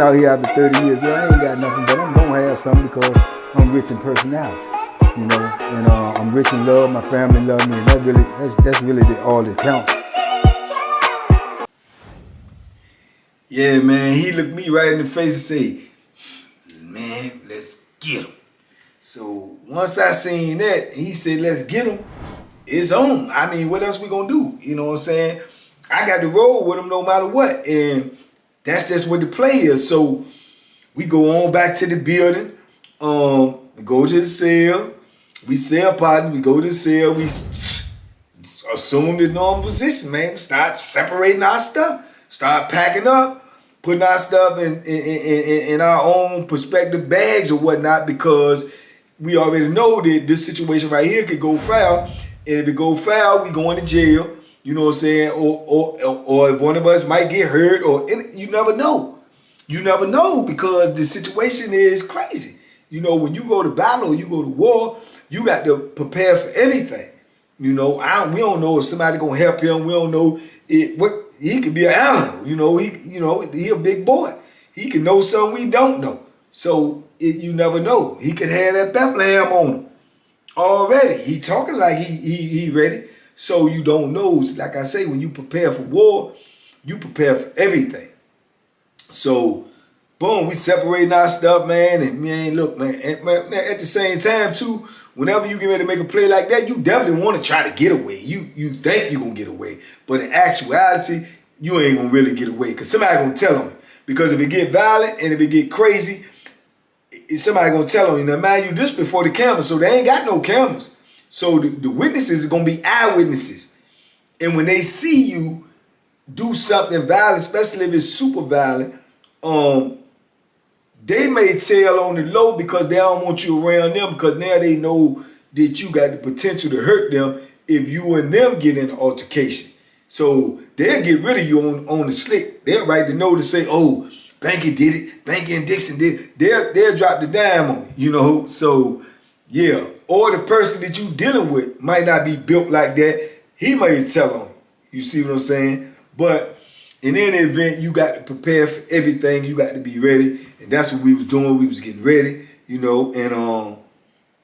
out here after 30 years, yeah, I ain't got nothing, but I'm gonna have something because I'm rich in personality, you know, and I'm rich in love. My family love me, and that's really all that counts. Yeah, man, he looked me right in the face and said, "Man, let's get him." So once I seen that, he said, "Let's get him." It's on. I mean, what else we gonna do? You know what I'm saying? I got to roll with him no matter what, and that's just what the play is. So we go on back to the building. We go to the cell. We sell partners. We go to the cell. We assume the normal position, man. We start separating our stuff. Start packing up, putting our stuff in our own prospective bags or whatnot, because we already know that this situation right here could go foul. And if it go foul, we going to jail. You know what I'm saying? Or if one of us might get hurt, or you never know. You never know, because the situation is crazy. You know, when you go to battle, you go to war, you got to prepare for everything. You know, we don't know if somebody gonna help him. We don't know he could be an animal. You know, he a big boy. He can know something we don't know. So you never know. He could have that Bethlehem on him already. He talking like he ready. So you don't know. Like I say, when you prepare for war, you prepare for everything. So, boom, we separating our stuff, man. And man, look, man, at the same time, too, whenever you get ready to make a play like that, you definitely want to try to get away. You think you're going to get away. But in actuality, you ain't going to really get away, because somebody going to tell on you. Because if it get violent and if it get crazy, somebody going to tell on you. Now, mind you, this before the cameras, so they ain't got no cameras. So the witnesses are going to be eyewitnesses. And when they see you do something violent, especially if it's super violent, they may tell on the low because they don't want you around them, because now they know that you got the potential to hurt them if you and them get in an altercation. So they'll get rid of you on the slick. They'll write the note to say, "Oh, Banky did it. Banky and Dixon did it." They'll drop the dime on you, you know. So yeah, or the person that you dealing with might not be built like that. He may tell on you. You see what I'm saying? But in any event, you got to prepare for everything. You got to be ready. And that's what we was doing. We was getting ready, you know. And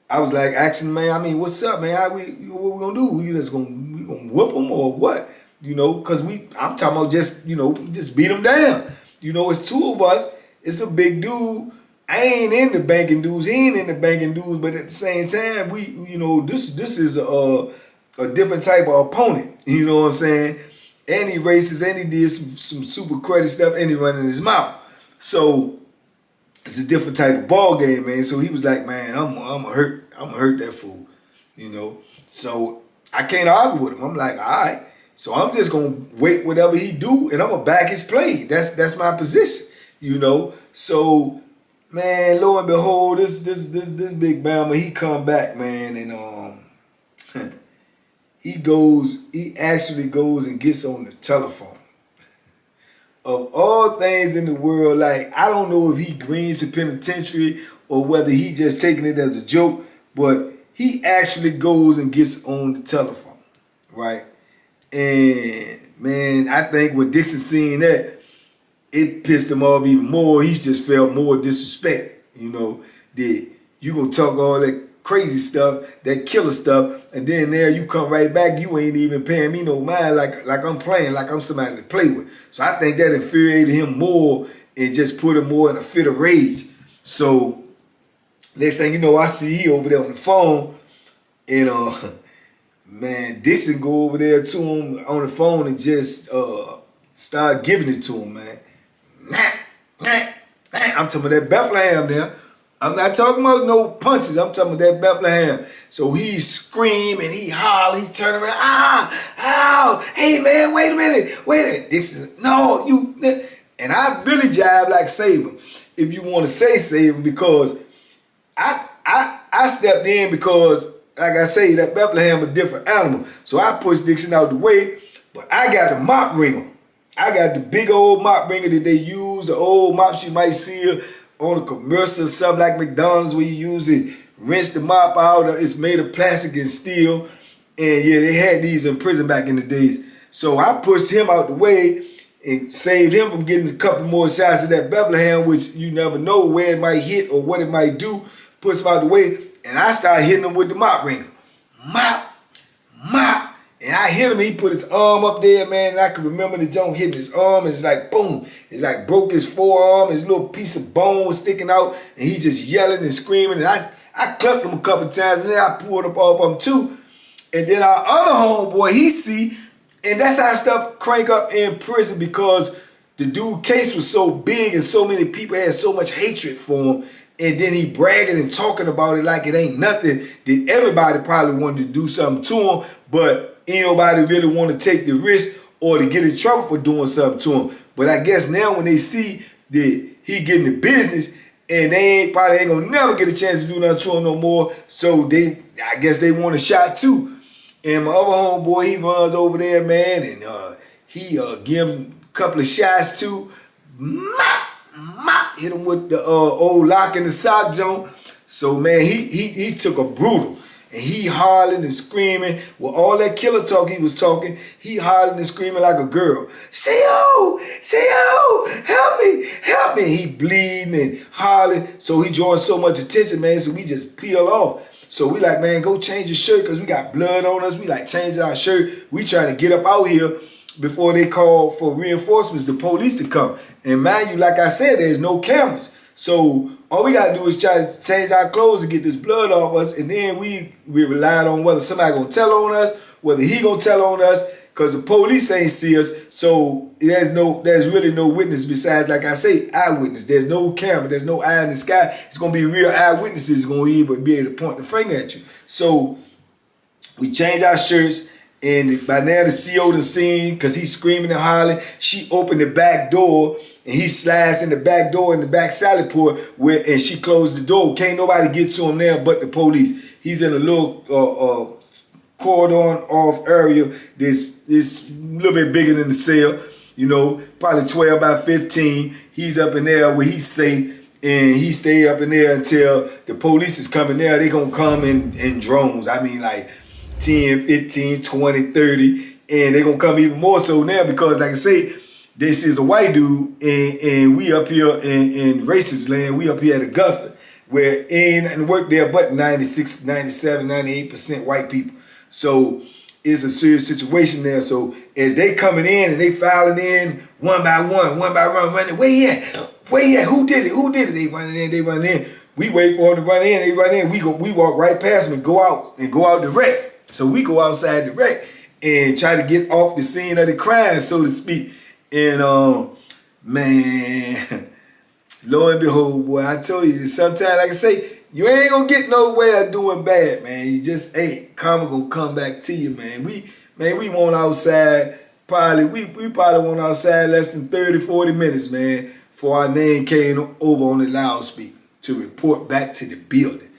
I was like asking, man, I mean, what's up, man? What we gonna do? We gonna whoop them or what? You know, because I'm talking about just, you know, just beat them down. You know, it's two of us. It's a big dude. I ain't into banking dudes. He ain't into banking dudes. But at the same time, you know, this is a different type of opponent. You know what I'm saying? And he racist, and he did some super credit stuff, and he running his mouth. So it's a different type of ball game, man. So he was like, man, I'm gonna hurt that fool, you know. So I can't argue with him. I'm like, all right. So I'm just gonna wait whatever he do, and I'm gonna back his play. That's my position, you know. So man, lo and behold, this big Bama, he come back, man, and he actually goes and gets on the telephone. Of all things in the world, like, I don't know if he greens the penitentiary or whether he just taking it as a joke, but he actually goes and gets on the telephone, right? And man, I think when Dixon seen that, it pissed him off even more. He just felt more disrespect, you know, that you gonna talk all that crazy stuff, that killer stuff, and then there you come right back, you ain't even paying me no mind, like I'm playing, like I'm somebody to play with. So I think that infuriated him more and just put him more in a fit of rage. So next thing you know, I see he over there on the phone, and man, Dixon go over there to him on the phone and just start giving it to him, man. I'm talking about that Bethlehem there. I'm not talking about no punches. I'm talking about that Bethlehem. So he scream and he holler, he turn around, ow, hey man, wait a minute. Dixon, no, you, and I really jive like save him, if you want to say save him, because I stepped in because, like I say, that Bethlehem a different animal. So I pushed Dixon out the way, but I got a mop ringer. I got the big old mop ringer that they use, the old mops you might see on a commercial or something like McDonald's, where you use it, rinse the mop out. It's made of plastic and steel. And yeah, they had these in prison back in the days. So I pushed him out the way, and saved him from getting a couple more shots at that Bethlehem, which you never know where it might hit or what it might do. Puts him out the way, and I started hitting him with the mop wringer. Mop, mop. And I hit him, he put his arm up there, man, and I can remember the joint hitting his arm, and it's like, boom. It's like broke his forearm, his little piece of bone was sticking out, and he just yelling and screaming, and I clucked him a couple times, and then I pulled up off him too. And then our other homeboy, he see, and that's how stuff crank up in prison, because the dude case was so big and so many people had so much hatred for him, and then he bragging and talking about it like it ain't nothing, that everybody probably wanted to do something to him, but ain't nobody really want to take the risk or to get in trouble for doing something to him. But I guess now when they see that he getting the business, and they probably ain't gonna never get a chance to do nothing to him no more, so I guess they want a shot too. And my other homeboy, he runs over there, man, and he give him a couple of shots too. Hit him with the old lock in the sock joint. So man, he took a brutal. And he hollering and screaming. With all that killer talk he was talking, he hollering and screaming like a girl. CO! CO! Help me! Help me! He bleeding and hollering. So he drawing so much attention, man, so we just peel off. So we like, man, go change your shirt because we got blood on us. We like changing our shirt. We trying to get up out here before they call for reinforcements, the police to come. And mind you, like I said, there's no cameras. So all we gotta do is try to change our clothes to get this blood off us, and then we relied on whether somebody gonna tell on us, whether he gonna tell on us, because the police ain't see us. So there's really no witness besides, like I say, eyewitness. There's no camera, there's no eye in the sky. It's gonna be real eyewitnesses gonna be able to point the finger at you. So we change our shirts, and by now the CO done seen, because he's screaming and hollering. She opened the back door, and he slides in the back door in the back salad port, and she closed the door. Can't nobody get to him there but the police. He's in a little cordon off area that's a little bit bigger than the cell, you know, probably 12 by 15. He's up in there where he's safe, and he stay up in there until the police is coming there. They gonna come in drones. I mean, like 10, 15, 20, 30, and they gonna come even more so now because, like I say, this is a white dude, and we up here in racist land. We up here at Augusta, where ain't work there but 96, 97, 98% white people. So it's a serious situation there. So as they coming in and they filing in one by one, running, where he at? Where he at? Who did it? Who did it? They running in. We wait for them to run in. They run in. We walk right past them and go out the wreck. So we go outside the wreck and try to get off the scene of the crime, so to speak. And man, lo and behold, boy, I tell you, sometimes, like I say, you ain't gonna get nowhere doing bad, man. You just ain't. Karma gonna come back to you, man. We won't outside we probably went outside less than 30, 40 minutes, man, before our name came over on the loudspeaker to report back to the building.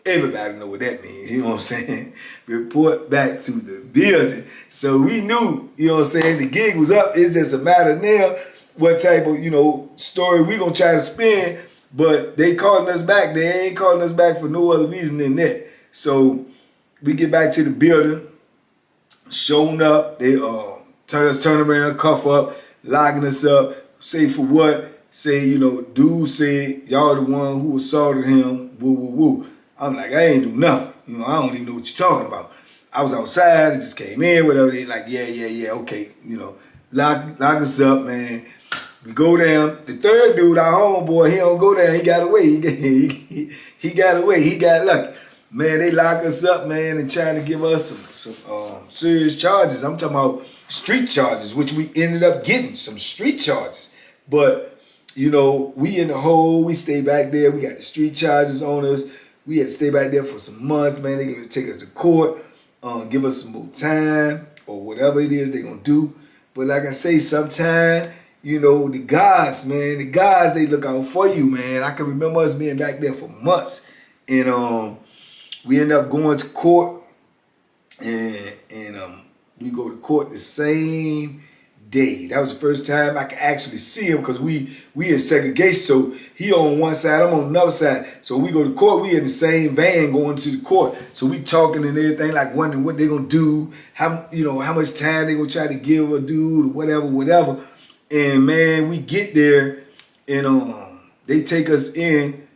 Everybody know what that means, you know what I'm saying? Report back to the building. So we knew, you know what I'm saying, the gig was up. It's just a matter now what type of, you know, story we gonna try to spin, but they calling us back. They ain't calling us back for no other reason than that. So we get back to the building, showing up, they turn around, cuff up, locking us up, say for what? Say, you know, dude said, y'all the one who assaulted him, woo, woo, woo. I'm like, I ain't do nothing. You know, I don't even know what you're talking about. I was outside, it just came in, whatever. They like, yeah, okay. You know, lock us up, man. We go down. The third dude, our homeboy, he don't go down. He got away. He got away. He got lucky. Man, they lock us up, man, and trying to give us some serious charges. I'm talking about street charges, which we ended up getting, some street charges. But, you know, we in the hole. We stay back there. We got the street charges on us. We had to stay back there for some months, man. They gonna take us to court, give us some more time, or whatever it is they gonna do. But like I say, sometimes, you know, the gods, man, they look out for you, man. I can remember us being back there for months. And we end up going to court, and we go to court the same day. That was the first time I could actually see him, because we in segregation. So he on one side, I'm on another side. So we go to court, we in the same van going to the court. So we talking and everything, like wondering what they gonna do, how much time they gonna try to give a dude, or whatever. And man, we get there, and they take us in,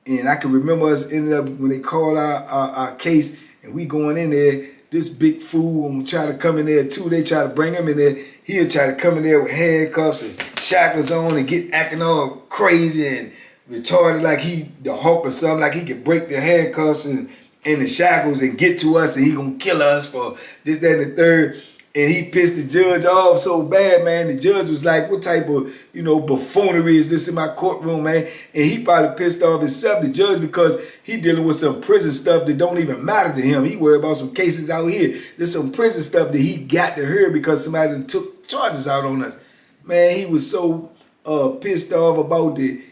and I can remember us ended up when they called our case, and we going in there. This big fool and we try to come in there too. They try to bring him in there. He'll try to come in there with handcuffs and shackles on and get acting all crazy and retarded like he the Hulk or something, like he could break the handcuffs and the shackles and get to us and he gonna kill us for this, that, and the third. And he pissed the judge off so bad, man. The judge was like, what type of, buffoonery is this in my courtroom, man? And he probably pissed off himself, the judge, because he dealing with some prison stuff that don't even matter to him. He worried about some cases out here. There's some prison stuff that he got to hear because somebody took charges out on us. Man, he was so pissed off about the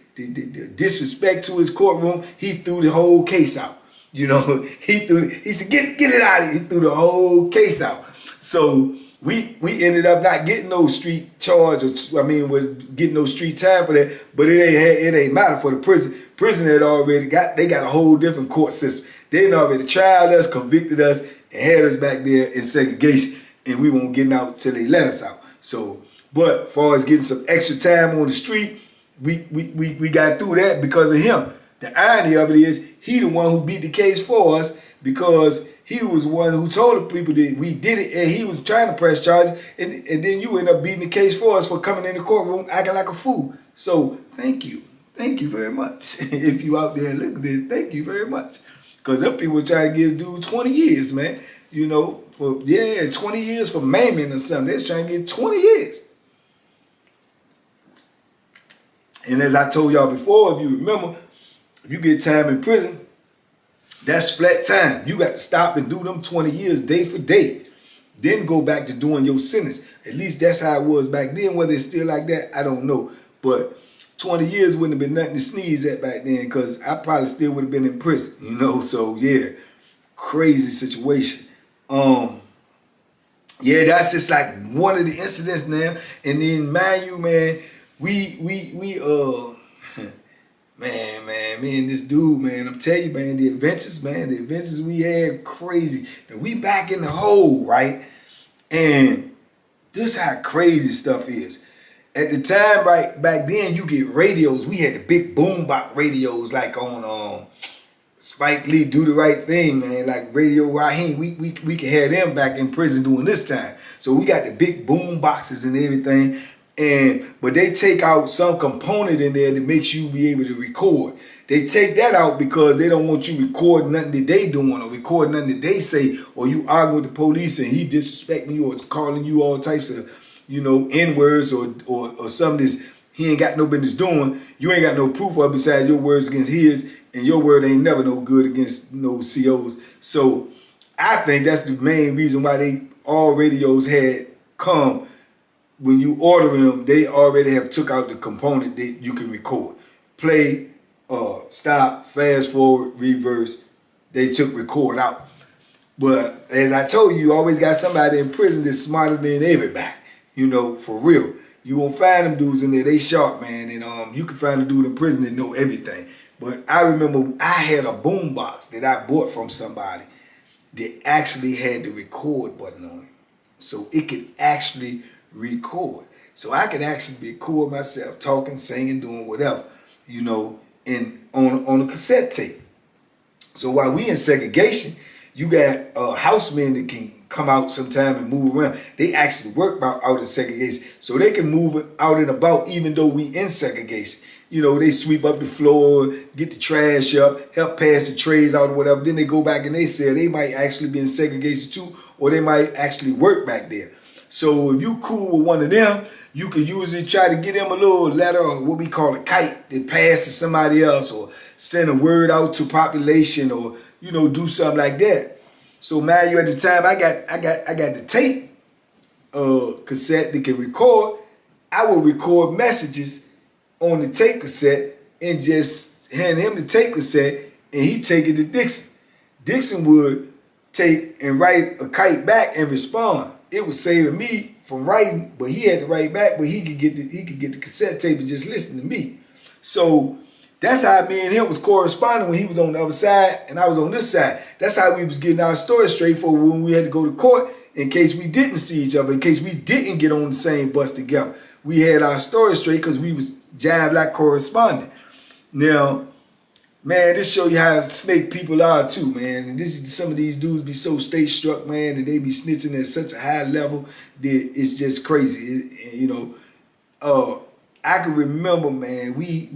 disrespect to his courtroom, he threw the whole case out. He said, get it out of here. He threw the whole case out. So we ended up not getting no street charge, we're getting no street time for that. But it ain't matter for the prison. Prison had already got a whole different court system. They had already tried us, convicted us, and had us back there in segregation, and we won't get out till they let us out. So, but as far as getting some extra time on the street, we got through that because of him. The irony of it is he the one who beat the case for us because he was the one who told the people that we did it, and he was trying to press charges, and then you end up beating the case for us for coming in the courtroom acting like a fool. So thank you. Thank you very much. If you out there looking at this, thank you very much. Because them people trying to give dude 20 years, man. 20 years for maiming or something. They're trying to get 20 years. And as I told y'all before, if you remember, if you get time in prison, that's flat time. You got to stop and do them 20 years day for day. Then go back to doing your sentence. At least that's how it was back then. Whether it's still like that, I don't know. But 20 years wouldn't have been nothing to sneeze at back then because I probably still would have been in prison, So, yeah, crazy situation. Yeah, that's just like one of the incidents now. And then, mind you, man, me and this dude, man, I'm telling you, man, the adventures we had, crazy. And we back in the hole, right? And this how crazy stuff is. At the time, right back then, you get radios. We had the big boombox radios, like on Spike Lee, Do the Right Thing, man, like Radio Raheem. We could have them back in prison doing this time. So we got the big boom boxes and everything. But they take out some component in there that makes you be able to record. They take that out because they don't want you recording nothing that they doing or recording nothing that they say, or you argue with the police and he disrespecting you or calling you all types of, N-words or something that he ain't got no business doing. You ain't got no proof of besides your words against his, and your word ain't never no good against no COs. So I think that's the main reason why all radios had come. When you order them, they already have took out the component that you can record. Play, stop, fast forward, reverse. They took record out. But as I told you, you always got somebody in prison that's smarter than everybody. For real. You won't find them dudes in there. They sharp, man. And you can find a dude in prison that know everything. But I remember I had a boom box that I bought from somebody that actually had the record button on it. So it could actually record. So I could actually record myself talking, singing, doing whatever, and on a cassette tape. So while we in segregation, you got housemen that can come out sometime and move around. They actually work out of segregation. So they can move out and about even though we in segregation. They sweep up the floor, get the trash up, help pass the trays out or whatever. Then they go back and they say they might actually be in segregation too, or they might actually work back there. So if you cool with one of them, you could usually try to get them a little letter or what we call a kite that pass to somebody else, or send a word out to population, or do something like that. So man, at the time I got the tape cassette that can record. I would record messages on the tape cassette and just hand him the tape cassette, and he'd take it to Dixon. Dixon would take and write a kite back and respond. It was saving me from writing, but he had to write back, but he could get the cassette tape and just listen to me. So that's how me and him was corresponding when he was on the other side and I was on this side. That's how we was getting our story straight for when we had to go to court in case we didn't see each other, in case we didn't get on the same bus together. we had our story straight because we was jive like correspondent. Now, man, this show you how snake people are too, man. And this is some of these dudes be so state struck, man, and they be snitching at such a high level that it's just crazy. You know, I can remember, man, we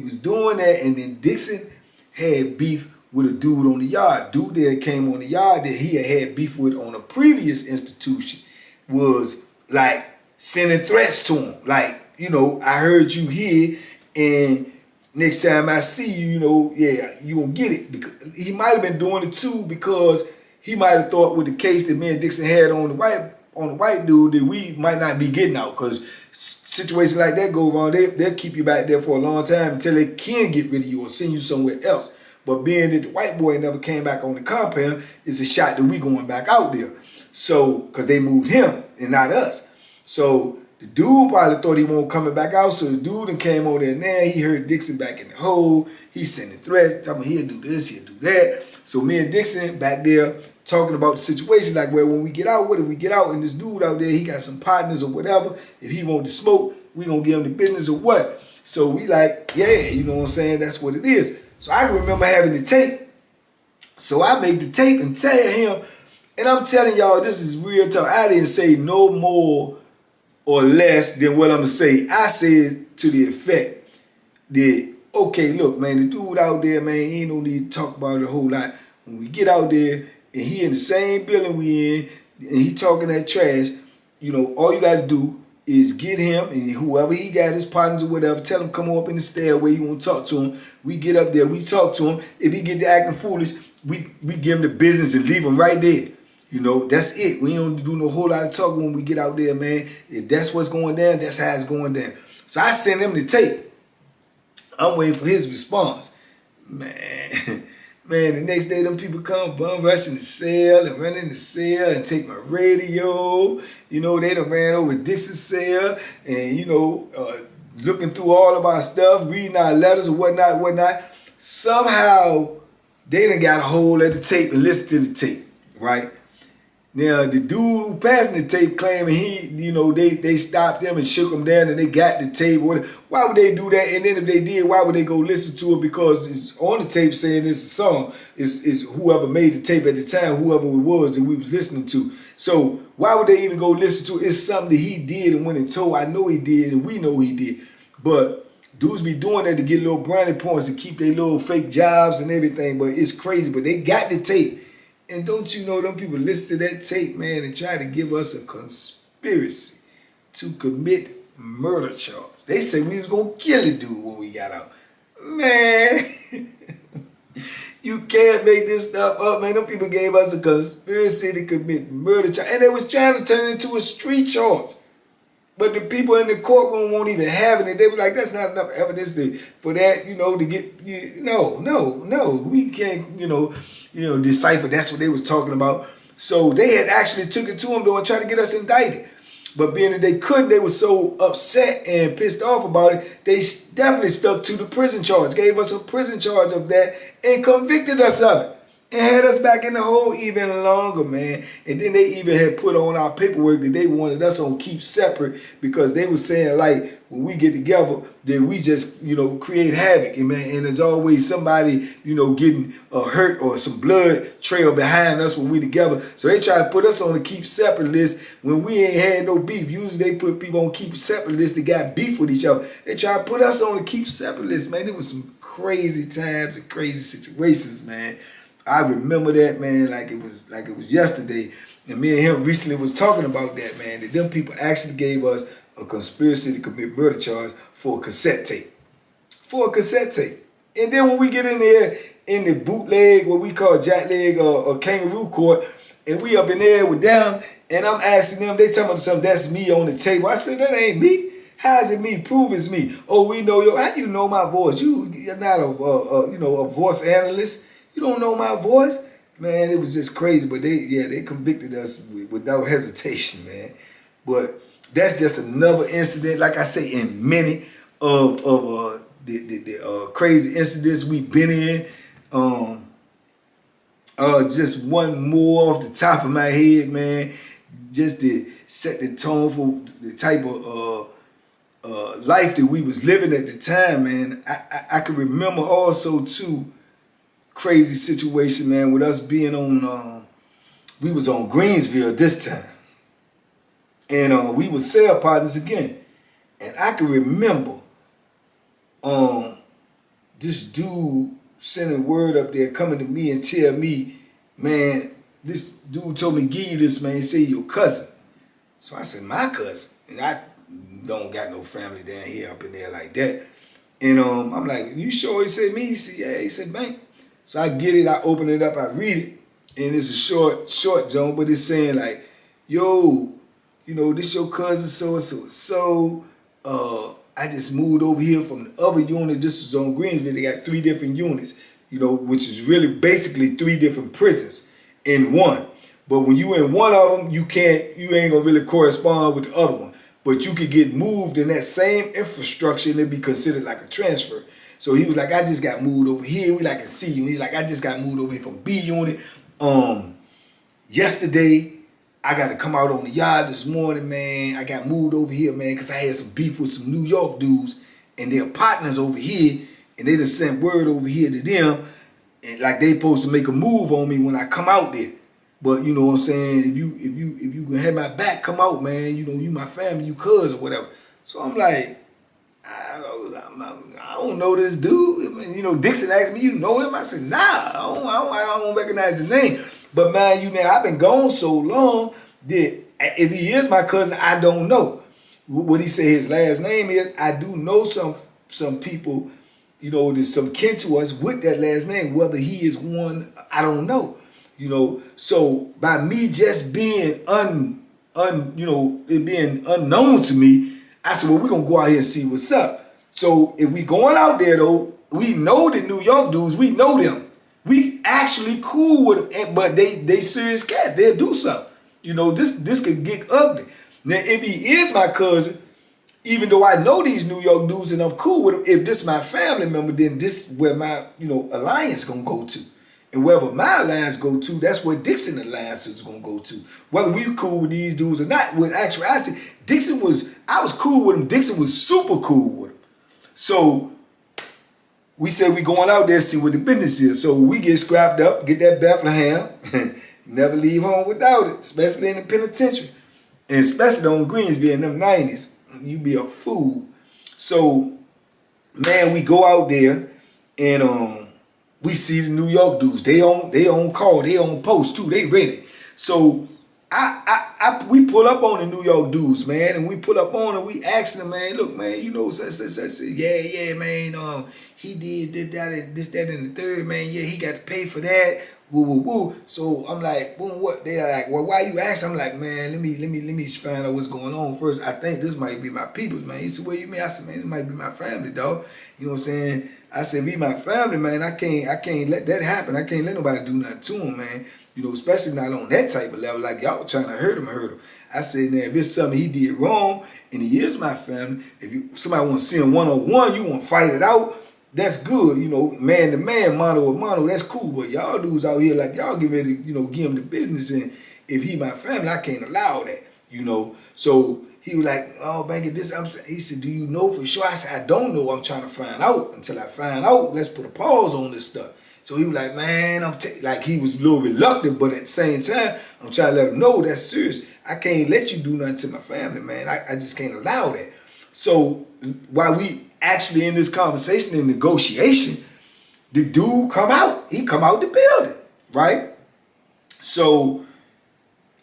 was doing that, and then Dixon had beef with a dude on the yard. Dude that came on the yard that he had beef with on a previous institution was like sending threats to him. Like, you know, I heard you here, and next time I see you, you know, yeah, you gonna get it. Because he might have been doing it too because he might have thought with the case that me and Dixon had on the white dude that we might not be getting out, because situations like that go wrong, they'll keep you back there for a long time until they can get rid of you or send you somewhere else. But being that the white boy never came back on the compound, it's a shot that we going back out there. So, because they moved him and not us. So the dude probably thought he won't coming back out, so the dude and came over there, and now he heard Dixon back in the hole. He's sending threats, telling me he'll do this, he'll do that. So me and Dixon back there talking about the situation, like, well, when we get out, what if we get out and this dude out there, he got some partners or whatever. If he want to smoke, we gonna give him the business or what? So we like, yeah, you know what I'm saying? That's what it is. So I can remember having the tape. So I make the tape and tell him, and I'm telling y'all, this is real talk. I didn't say no more or less than what I'm gonna say. I said to the effect that, okay, look, man, the dude out there, man, he ain't no need to talk about it a whole lot. When we get out there and he in the same building we in, and he talking that trash, you know, all you gotta do is get him and whoever he got, his partners or whatever, tell him come up in the stairway, you want to talk to him. We get up there, we talk to him. If he get to acting foolish, we give him the business and leave him right there. You know, that's it. We don't do no whole lot of talking when we get out there, man. If that's what's going down, that's how it's going down. So I send him the tape. I'm waiting for his response. Man, the next day them people come bum rushing the cell and running the cell and take my radio. You know, they done ran over Dixon's cell and, you know, looking through all of our stuff, reading our letters and whatnot. Somehow, they done got a hold of the tape and listened to the tape, right? Now, the dude who passing the tape claiming he, you know, they stopped them and shook them down and they got the tape. Why would they do that? And then if they did, why would they go listen to it? Because it's on the tape saying it's a song. It's whoever made the tape at the time, whoever it was that we was listening to. So why would they even go listen to it? It's something that he did and went and told. I know he did and we know he did. But dudes be doing that to get little brownie points and keep their little fake jobs and everything. But it's crazy. But they got the tape. And don't you know them people listen to that tape, man, and try to give us a conspiracy to commit murder charge. They say we was going to kill the dude when we got out. Man, you can't make this stuff up, man. Them people gave us a conspiracy to commit murder charge. And they was trying to turn it into a street charge. But the people in the courtroom won't even having it. They was like, that's not enough evidence for that, you know, to get, no, we can't, decipher. That's what they was talking about. So they had actually took it to them, though, and tried to get us indicted. But being that they couldn't, they were so upset and pissed off about it, they definitely stuck to the prison charge, gave us a prison charge of that, and convicted us of it. And had us back in the hole even longer, man. And then they even had put on our paperwork that they wanted us on keep separate because they were saying, like, when we get together, that we just, create havoc. And, man, and there's always somebody, getting hurt or some blood trail behind us when we together. So they try to put us on the keep separate list when we ain't had no beef. Usually they put people on keep separate list that got beef with each other. They try to put us on the keep separate list, man. It was some crazy times and crazy situations, man. I remember that, man, like it was yesterday. And me and him recently was talking about that, man, that them people actually gave us a conspiracy to commit murder charge for a cassette tape. For a cassette tape. And then when we get in there in the bootleg, what we call jackleg or kangaroo court, and we up in there with them, and I'm asking them, they tell me something, that's me on the table. I said, that ain't me. How is it me? Prove it's me. Oh, we know how do you know my voice? You're not a voice analyst. You don't know my voice? Man, it was just crazy. But they convicted us without hesitation, man. But that's just another incident, like I say, in many of the crazy incidents we've been in. Just one more off the top of my head, man. Just set the tone for the type of life that we was living at the time, man. I can remember also too, crazy situation, man, with us being on, we was on Greensville this time. And we were cell partners again. And I can remember this dude sending word up there coming to me and tell me, man, this dude told me give you this, man. He said your cousin. So I said, my cousin? And I don't got no family down here up in there like that. And I'm like, you sure? He said me? He said, yeah. He said, Bank. So I get it, I open it up, I read it. And it's a short zone, but it's saying like, yo, you know, this your cousin so-and-so. So I just moved over here from the other unit. This was on Greensville. They got 3 different units, you know, which is really basically 3 different prisons in one. But when you in one of them, you ain't gonna really correspond with the other one. But you could get moved in that same infrastructure and it'd be considered like a transfer. So he was like, I just got moved over here. We like a C unit. He's like, I just got moved over here from B unit. Yesterday, I got to come out on the yard this morning, man. I got moved over here, man, because I had some beef with some New York dudes and their partners over here. And they just sent word over here to them. And like they supposed to make a move on me when I come out there. But you know what I'm saying? If you can have my back, come out, man. You know, you my family, you cuz or whatever. So I'm like, I don't know this dude. I mean, you know, Dixon asked me, you know him? I said, nah, I don't recognize the name. But man, you know, I've been gone so long that if he is my cousin, I don't know. What he said his last name is, I do know some people, you know, there's some kin to us with that last name. Whether he is one, I don't know. You know, so by me just being it being unknown to me, I said, well, we're gonna go out here and see what's up. So if we going out there though, we know the New York dudes, we know them. We actually cool with them, but they serious cats. They'll do something. You know, this could get ugly. Now, if he is my cousin, even though I know these New York dudes and I'm cool with them, if this is my family member, then this is where my, you know, alliance gonna go to. And wherever my alliance go to, that's where Dixon alliance is gonna go to. Whether we cool with these dudes or not, with actuality, I was cool with him. Dixon was super cool with him. So we said we going out there to see what the business is. So we get scrapped up, get that Bethlehem, never leave home without it, especially in the penitentiary. And especially on Greensville in them 90s. You be a fool. So, man, we go out there and we see the New York dudes. They on call, they on post too, they ready. So we pull up on the New York dudes, man, and we pull up on them, we ask them, man, look, man, you know, yeah, man, he did this, that, and the third, man, yeah, he got to pay for that, woo. So I'm like, boom, what? They are like, well, why you asking? I'm like, man, let me find out what's going on first. I think this might be my people's, man. He said, what you mean? I said, man, this might be my family, dog. You know what I'm saying? I said, be my family, man. I can't let that happen. I can't let nobody do nothing to him, man. You know, especially not on that type of level, like y'all trying to hurt him. I said, now, if it's something he did wrong and he is my family, if somebody want to see him one-on-one, you want to fight it out, that's good. You know, man to man, mano to mano, that's cool. But y'all dudes out here, like y'all get ready to, you know, give him the business. And if he my family, I can't allow that, you know. So he was like, oh, Banky, this, he said, do you know for sure? I said, I don't know. I'm trying to find out. Until I find out, let's put a pause on this stuff. So he was like, man, like he was a little reluctant, but at the same time, I'm trying to let him know that's serious. I can't let you do nothing to my family, man. I just can't allow that. So while we actually in this conversation and negotiation, the dude come out. He come out the building, right? So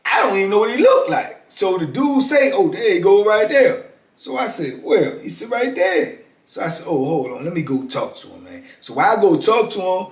I don't even know what he looked like. So the dude say, oh, there you go right there. So I said, well, he said right there. So I said, oh, hold on, let me go talk to him, man. So while I go talk to him,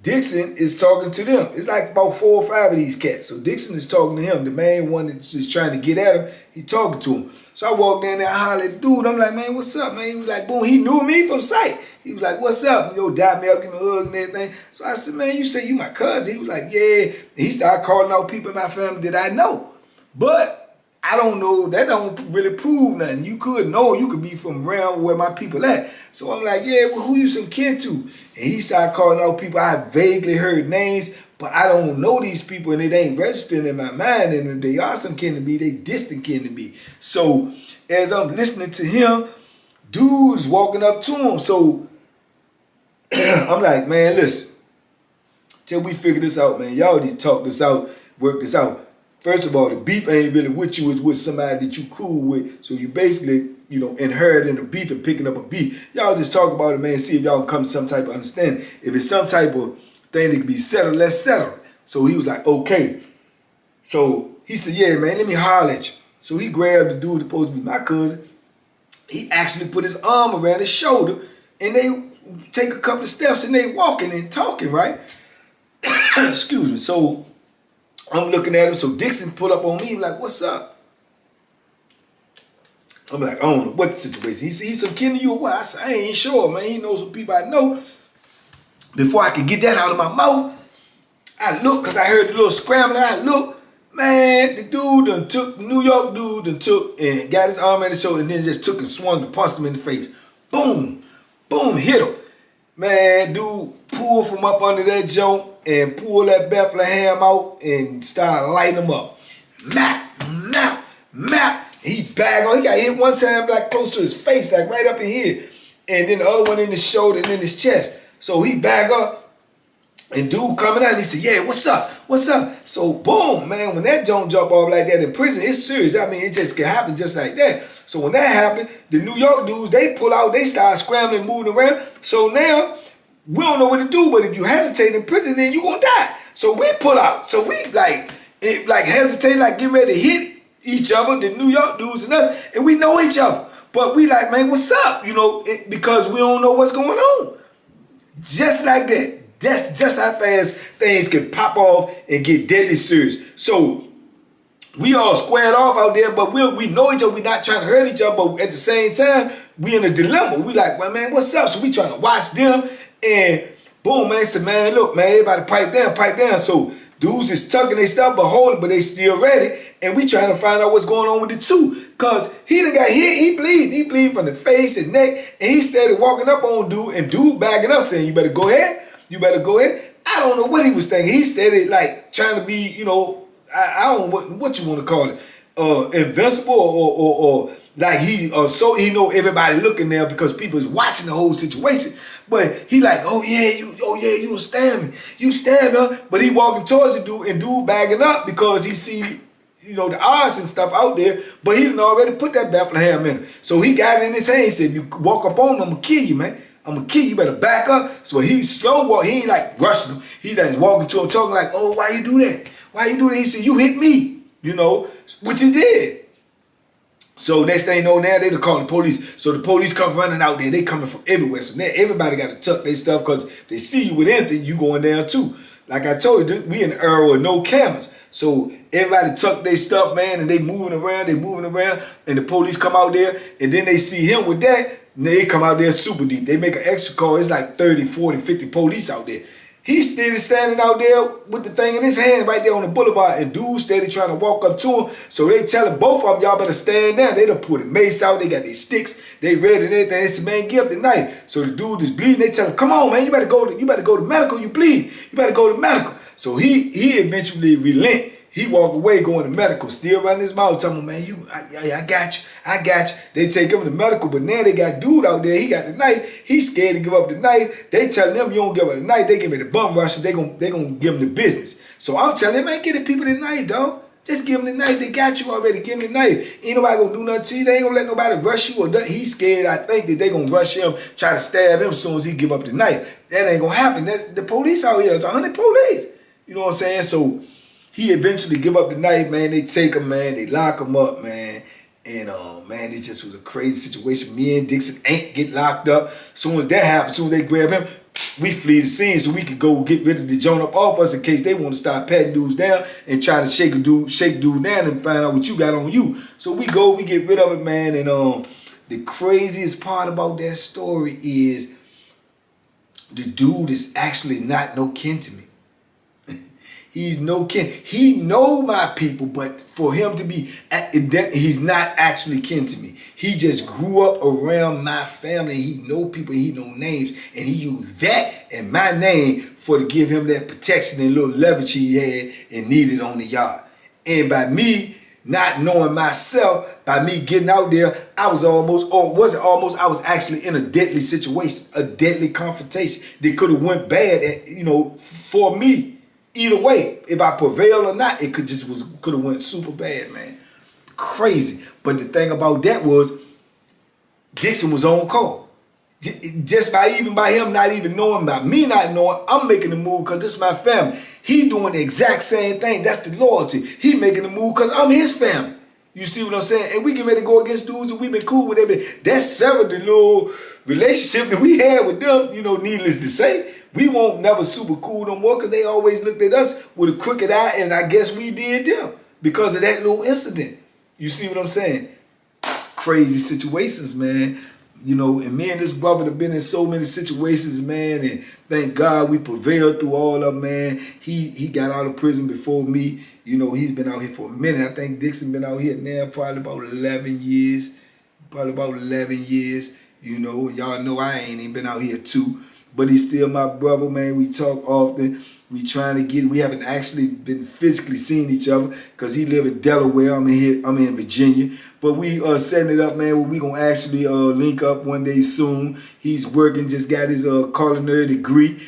Dixon is talking to them. It's like about 4 or 5 of these cats. So Dixon is talking to him. The main one that's just trying to get at him, he talking to him. So I walked in there, I hollered at the dude. I'm like, man, what's up, man? He was like, boom, he knew me from sight. He was like, what's up? You know, dap me up, give me a hug and everything. So I said, man, you say you my cousin? He was like, yeah. And he started calling out people in my family that I know. But I don't know, that don't really prove nothing. You could know, you could be from around where my people at. So I'm like, yeah, well, who you some kin to? And he started calling out people I vaguely heard names, but but I don't know these people and it ain't registering in my mind. And if they are some kin to me, they distant kin to me. So as I'm listening to him, dude's walking up to him. So I'm like, man, listen, till we figure this out, man, y'all need to talk this out, work this out. First of all, the beef ain't really with you, it's with somebody that you cool with. So you basically, you know, inheriting the beef and picking up a beef. Y'all just talk about it, man, see if y'all can come to some type of understanding. If it's some type of thing that can be settled, let's settle it. So he was like, okay. So he said, yeah, man, let me holler at you. So he grabbed the dude that's supposed to be my cousin. He actually put his arm around his shoulder and they take a couple of steps and they walking and talking, right? Excuse me. So I'm looking at him. So Dixon pull up on me like, what's up? I'm like, I don't know what the situation. He said, he's some kin to you or what? I said, I ain't sure, man. He knows some people I know. Before I could get that out of my mouth, I look, because I heard the little scrambling. I look, man, the dude done took, the New York dude done took and got his arm at his shoulder and then just took and swung and punched him in the face. Boom, boom, hit him. Man, dude pulled from up under that joint and pulled that Bethlehem out and started lighting him up. Map, map, map. He bagged on. He got hit one time like close to his face, like right up in here. And then the other one in his shoulder and in his chest. So he bagged up and dude coming out and he said, yeah, what's up? What's up? So boom, man, when that joint jump off like that in prison, it's serious. I mean, it just can happen just like that. So when that happened, the New York dudes, they pull out, they start scrambling, moving around. So now, we don't know what to do, but if you hesitate in prison, then you gonna die. So we pull out. So we like hesitate, like get ready to hit each other, the New York dudes and us, and we know each other. But we like, man, what's up? You know, because we don't know what's going on. Just like that. That's just how fast things can pop off and get deadly serious. So we all squared off out there, but we know each other. We not trying to hurt each other, but at the same time, we in a dilemma. We like, well, man, what's up? So we trying to watch them, and boom, man, said, man, look, man, everybody pipe down, pipe down. So dudes is tucking their stuff, but holding, but they still ready, and we trying to find out what's going on with the two, cause he done got hit, he bleed from the face and neck, and he started walking up on dude, and dude bagging up saying, you better go ahead, you better go ahead. I don't know what he was thinking. He started like trying to be, you know, I don't know what you want to call it, invincible or like so he know everybody looking there because people is watching the whole situation. But he like, you gonna stab me, you stab him. But he walking towards the dude and dude bagging up because he see, you know, the odds and stuff out there. But he done already put that Bethlehem in him. So he got it in his hand. He said, if you walk up on him, I'm gonna kill you, man. I'm gonna kill you, you better back up. So he slow walk, he ain't like rushing him. He like walking to him, talking like, oh, why you do that? Why you do that? He said, you hit me, you know, which he did. So next thing you know, now they done call the police. So the police come running out there. They coming from everywhere. So now everybody got to tuck their stuff because they see you with anything, you going down too. Like I told you, we in the era with no cameras. So everybody tuck their stuff, man, and they moving around, and the police come out there, and then they see him with that, and they come out there super deep. They make an extra call. It's like 30, 40, 50 police out there. He's still standing out there with the thing in his hand right there on the boulevard, and dude steady trying to walk up to him. So they telling both of them, y'all better stand down. They done put a mace out, they got their sticks, they ready and everything. They said, man, give up the knife. So the dude is bleeding. They tell him, come on, man, you better go to medical, you bleed. You better go to medical. So he eventually relent. He walk away going to medical, still running his mouth, telling him, man, I got you. They take him to medical, but now they got dude out there, he got the knife. He's scared to give up the knife. They telling him, you don't give up the knife, they give him the bum rush, and they gonna give him the business. So I'm telling him, man, get the people the knife, dog. Just give him the knife. They got you already. Give him the knife. Ain't nobody gonna do nothing to you. They ain't gonna let nobody rush you or nothing. He's scared, I think, that they gonna rush him, try to stab him as soon as he give up the knife. That ain't gonna happen. That's the police out here. It's 100 police. You know what I'm saying? So he eventually give up the knife, man. They take him, man. They lock him up, man. And man, it just was a crazy situation. Me and Dixon ain't get locked up. As soon as that happened, as soon as they grab him, we flee the scene so we could go get rid of the joint up off us in case they want to start patting dudes down and try to shake dude down and find out what you got on you. So we go, we get rid of it, man. And the craziest part about that story is the dude is actually not no kin to me. He's no kin. He know my people, but for him to be, he's not actually kin to me. He just grew up around my family. He know people, he know names, and he used that and my name for to give him that protection and little leverage he had and needed on the yard. And by me not knowing myself, by me getting out there, I was almost, or wasn't almost, I was actually in a deadly situation, a deadly confrontation that could have went bad, for me. Either way, if I prevailed or not, it could have went super bad, man. Crazy. But the thing about that was, Dixon was on call. Just by him not even knowing, by me not knowing, I'm making the move because this is my family. He doing the exact same thing. That's the loyalty. He making the move because I'm his family. You see what I'm saying? And we get ready to go against dudes and we've been cool with everything. That severed the little relationship that we had with them, needless to say. We won't never super cool no more because they always looked at us with a crooked eye, and I guess we did them because of that little incident. You see what I'm saying? Crazy situations, man. And me and this brother have been in so many situations, man, and thank God we prevailed through all of them, man. He got out of prison before me. He's been out here for a minute. I think Dixon been out here now probably about 11 years. And y'all know I ain't even been out here too. But he's still my brother, man. We talk often. We haven't actually been physically seeing each other because he live in Delaware. I'm in Virginia. But we setting it up, man, where we gonna actually link up one day soon. He's working, just got his culinary degree,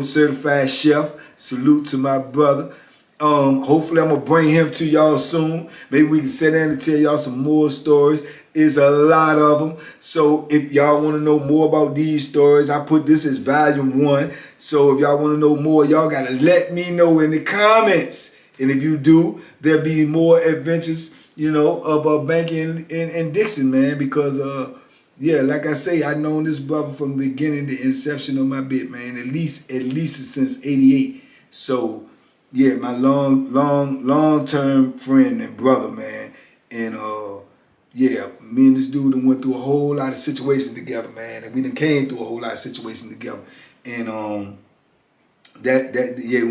certified chef. Salute to my brother. Hopefully I'm gonna bring him to y'all soon. Maybe we can sit down and tell y'all some more stories. It's a lot of them. So if y'all want to know more about these stories, I put this as volume 1. So if y'all want to know more, y'all got to let me know in the comments. And if you do, there'll be more adventures, of Banky and Dixon, man. Because, like I say, I've known this brother from the beginning, the inception of my bit, man. At least since 88. So, yeah, my long-term friend and brother, man. And, yeah, me and this dude done went through a whole lot of situations together, man. And we done came through a whole lot of situations together. And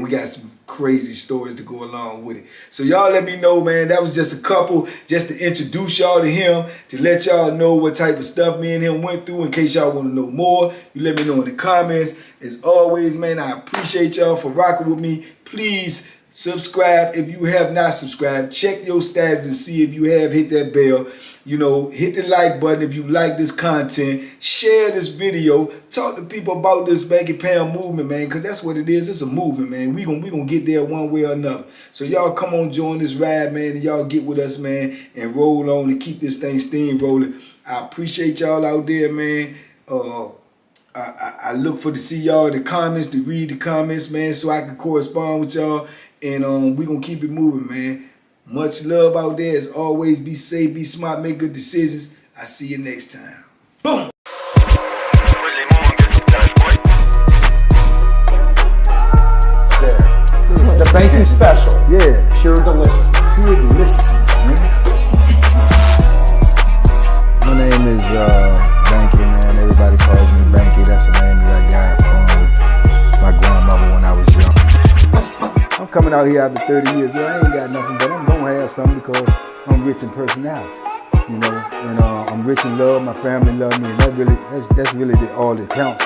we got some crazy stories to go along with it. So y'all let me know, man. That was just a couple, just to introduce y'all to him, to let y'all know what type of stuff me and him went through. In case y'all want to know more, you let me know in the comments. As always, man, I appreciate y'all for rocking with me. Please subscribe if you have not subscribed. Check your stats and see if you have hit that bell. Hit the like button if you like this content. Share this video. Talk to people about this Banky Pound movement, man, because that's what it is. It's a movement, man. We gonna get there one way or another. So y'all come on, join this ride, man, and y'all get with us, man, and roll on and keep this thing steamrolling. I appreciate y'all out there, man. I look for to see y'all in the comments, to read the comments, man, so I can correspond with y'all. And we gonna keep it moving, man. Much love out there. As always, be safe, be smart, make good decisions. I see you next time. Boom! The Banky special. Yeah. Pure deliciousness. Pure deliciousness, man. My name is Banky, man. Everybody calls me Banky. That's the name that I got from my grandmother when I was young. I'm coming out here after 30 years. Yeah, I ain't got nothing, but I'm gonna have something because I'm rich in personality, and I'm rich in love. My family love me, and that's really all that counts.